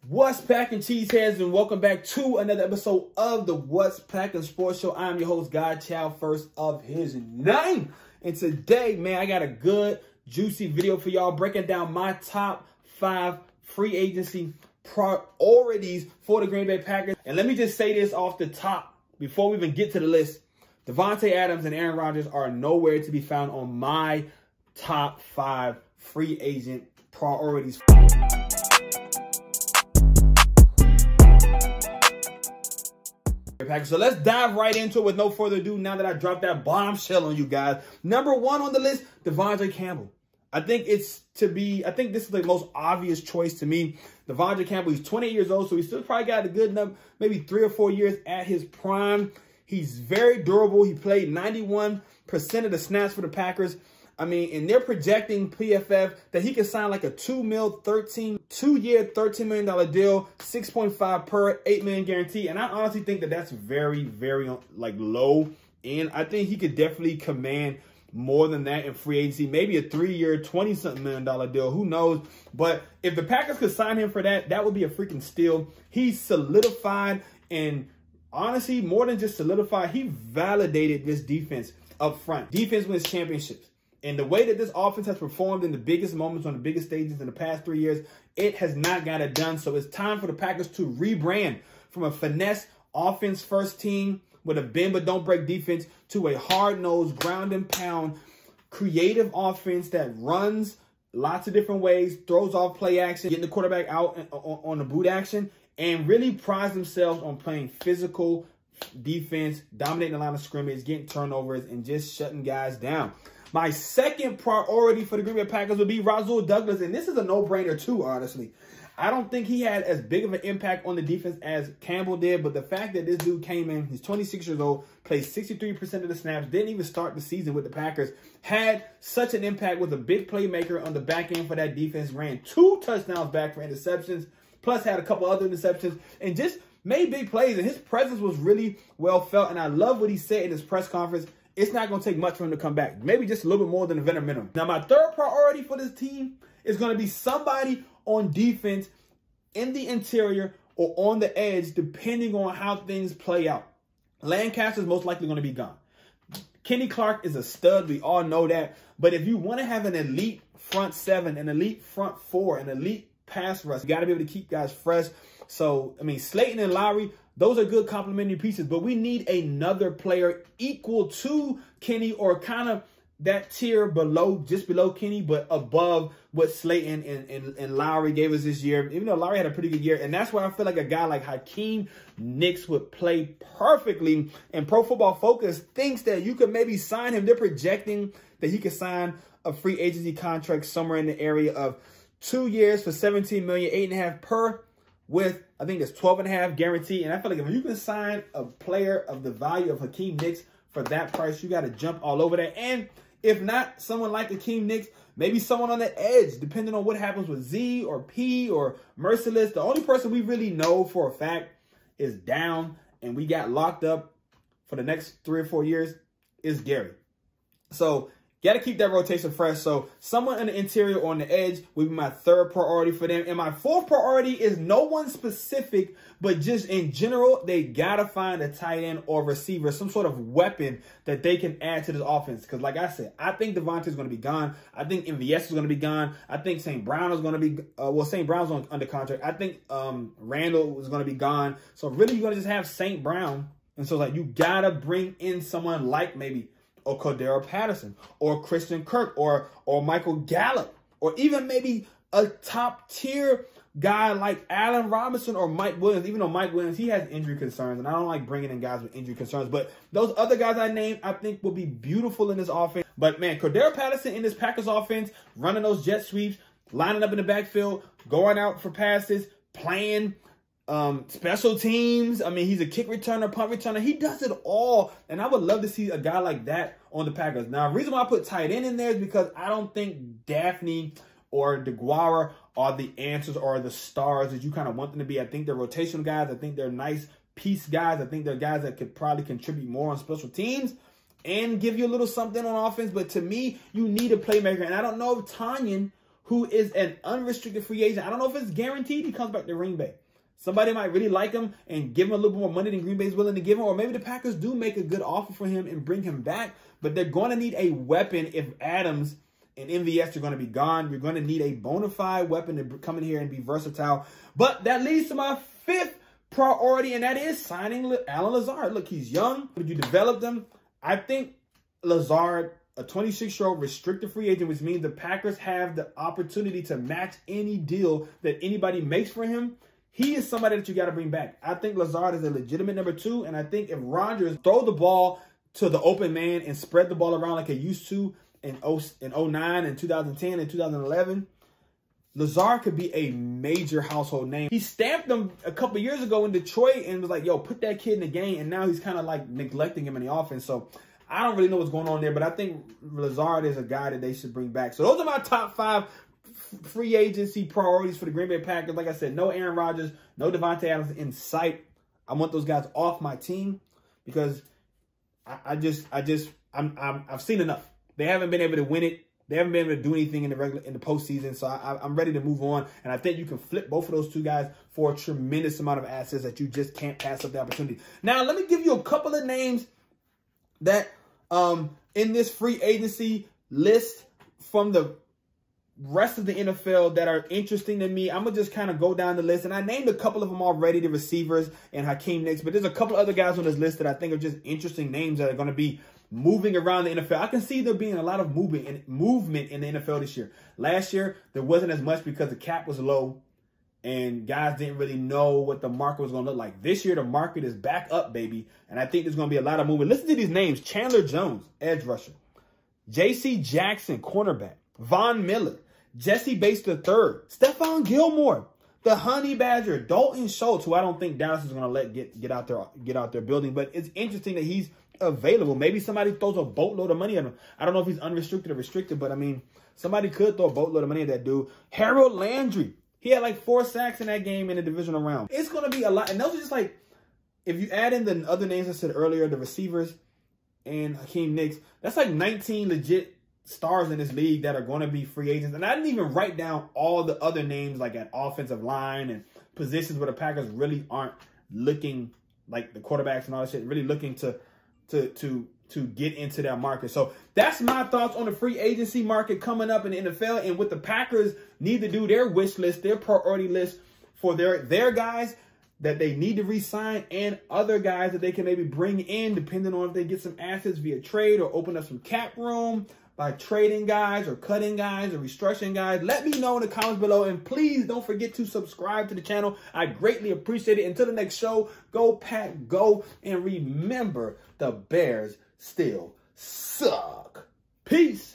What's packing, cheeseheads, and welcome back to another episode of the What's Packing Sports Show. I'm your host, God Chow, first of his name. And today, man, I got a good, juicy video for y'all breaking down my top 5 free agency priorities for the Green Bay Packers. And let me just say this off the top before we even get to the list. Davante Adams and Aaron Rodgers are nowhere to be found on my top 5 free agent priorities. So let's dive right into it with no further ado now that I dropped that bombshell on you guys. Number 1 on the list, Devondre Campbell. I think this is the most obvious choice to me. Devondre Campbell, he's 28 years old, so he's still probably got a good number, maybe 3 or 4 years at his prime. He's very durable. He played 91% of the snaps for the Packers. I mean, and they're projecting PFF that he can sign like a 2-year, $13 million deal, 6.5 per, $8 million guarantee. And I honestly think that that's very, very like low. And I think he could definitely command more than that in free agency, maybe a 3-year, $20-something million deal. Who knows? But if the Packers could sign him for that, that would be a freaking steal. He's solidified, and honestly, more than just solidified, he validated this defense up front. Defense wins championships. And the way that this offense has performed in the biggest moments on the biggest stages in the past 3 years, it has not got it done. So it's time for the Packers to rebrand from a finesse offense first team with a bend but don't break defense to a hard-nosed, ground and pound, creative offense that runs lots of different ways, throws off play action, getting the quarterback out on the boot action, and really prides themselves on playing physical defense, dominating the line of scrimmage, getting turnovers, and just shutting guys down. My second priority for the Green Bay Packers would be Rasul Douglas, and this is a no-brainer too, honestly. I don't think he had as big of an impact on the defense as Campbell did, but the fact that this dude came in, he's 26 years old, played 63% of the snaps, didn't even start the season with the Packers, had such an impact, was a big playmaker on the back end for that defense, ran 2 touchdowns back for interceptions, plus had a couple other interceptions, and just made big plays, and his presence was really well felt, and I love what he said in his press conference. It's not going to take much for him to come back. Maybe just a little bit more than a veteran minimum. Now, my third priority for this team is going to be somebody on defense in the interior or on the edge, depending on how things play out. Lancaster is most likely going to be gone. Kenny Clark is a stud. We all know that. But if you want to have an elite front 7, an elite front 4, an elite pass rush, you got to be able to keep guys fresh. So, I mean, Slayton and Lowry, those are good complementary pieces, but we need another player equal to Kenny or kind of that tier below, just below Kenny, but above what Slayton and Lowry gave us this year, even though Lowry had a pretty good year. And that's why I feel like a guy like Hakeem Nicks would play perfectly. And Pro Football Focus thinks that you could maybe sign him. They're projecting that he could sign a free agency contract somewhere in the area of 2 years for $17 million, $8.5 per, with, I think it's 12.5 guarantee. And I feel like if you can sign a player of the value of Hakeem Nicks for that price, you got to jump all over that. And if not, someone like Hakeem Nicks, maybe someone on the edge, depending on what happens with Z or P or Merciless. The only person we really know for a fact is down and we got locked up for the next 3 or 4 years is Gary. So, got to keep that rotation fresh. So someone in the interior or on the edge would be my third priority for them. And my fourth priority is no one specific, but just in general, they got to find a tight end or receiver, some sort of weapon that they can add to this offense. Because like I said, I think Devontae is going to be gone. I think MVS is going to be gone. I think St. Brown is going to be, St. Brown's under contract. I think Randall is going to be gone. So really, you're going to just have St. Brown. And so like you got to bring in someone like maybe or Cordero Patterson, or Christian Kirk, or Michael Gallup, or even maybe a top-tier guy like Allen Robinson or Mike Williams, even though Mike Williams, he has injury concerns, and I don't like bringing in guys with injury concerns, but those other guys I named, I think will be beautiful in this offense. But, man, Cordero Patterson in this Packers offense, running those jet sweeps, lining up in the backfield, going out for passes, playing special teams. I mean, he's a kick returner, punt returner. He does it all. And I would love to see a guy like that on the Packers. Now, the reason why I put tight end in there is because I don't think Daphne or DeGuara are the answers or the stars that you kind of want them to be. I think they're rotational guys. I think they're nice piece guys. I think they're guys that could probably contribute more on special teams and give you a little something on offense. But to me, you need a playmaker. And I don't know if Tanyan, who is an unrestricted free agent. I don't know if it's guaranteed he comes back to Green Bay. Somebody might really like him and give him a little bit more money than Green Bay is willing to give him. Or maybe the Packers do make a good offer for him and bring him back. But they're going to need a weapon if Adams and MVS are going to be gone. You're going to need a bona fide weapon to come in here and be versatile. But that leads to my fifth priority, and that is signing Allen Lazard. Look, he's young, but you developed him. I think Lazard, a 26-year-old restricted free agent, which means the Packers have the opportunity to match any deal that anybody makes for him. He is somebody that you got to bring back. I think Lazard is a legitimate number 2, and I think if Rodgers throw the ball to the open man and spread the ball around like he used to in 09 and 2010 and 2011, Lazard could be a major household name. He stamped them a couple years ago in Detroit and was like, yo, put that kid in the game, and now he's kind of like neglecting him in the offense. So I don't really know what's going on there, but I think Lazard is a guy that they should bring back. So those are my top 5 free agency priorities for the Green Bay Packers. Like I said, no Aaron Rodgers, no Davante Adams in sight. I want those guys off my team because I've seen enough. They haven't been able to win it. They haven't been able to do anything in the postseason. So I'm ready to move on. And I think you can flip both of those 2 guys for a tremendous amount of assets that you just can't pass up the opportunity. Now, let me give you a couple of names that in this free agency list from the rest of the NFL that are interesting to me. I'm going to just kind of go down the list. And I named a couple of them already, the receivers and Hakeem Nicks. But there's a couple other guys on this list that I think are just interesting names that are going to be moving around the NFL. I can see there being a lot of movement in the NFL this year. Last year, there wasn't as much because the cap was low and guys didn't really know what the market was going to look like. This year, the market is back up, baby. And I think there's going to be a lot of movement. Listen to these names. Chandler Jones, edge rusher. J.C. Jackson, cornerback. Von Miller. Jesse Bates III. Stephon Gilmore. The Honey Badger. Dalton Schultz, who I don't think Dallas is going to let get out their building. But it's interesting that he's available. Maybe somebody throws a boatload of money at him. I don't know if he's unrestricted or restricted, but I mean, somebody could throw a boatload of money at that dude. Harold Landry. He had like 4 sacks in that game in the divisional round. It's going to be a lot. And those are just like, if you add in the other names I said earlier, the receivers and Hakeem Nicks, that's like 19 legit stars in this league that are going to be free agents. And I didn't even write down all the other names like at offensive line and positions where the Packers really aren't looking, like the quarterbacks and all that shit, really looking to get into that market. So that's my thoughts on the free agency market coming up in the NFL and what the Packers need to do, their wish list, their priority list for their guys that they need to re-sign and other guys that they can maybe bring in depending on if they get some assets via trade or open up some cap room by trading guys or cutting guys or restructuring guys. Let me know in the comments below. And please don't forget to subscribe to the channel. I greatly appreciate it. Until the next show, go Pack, go. And remember, the Bears still suck. Peace.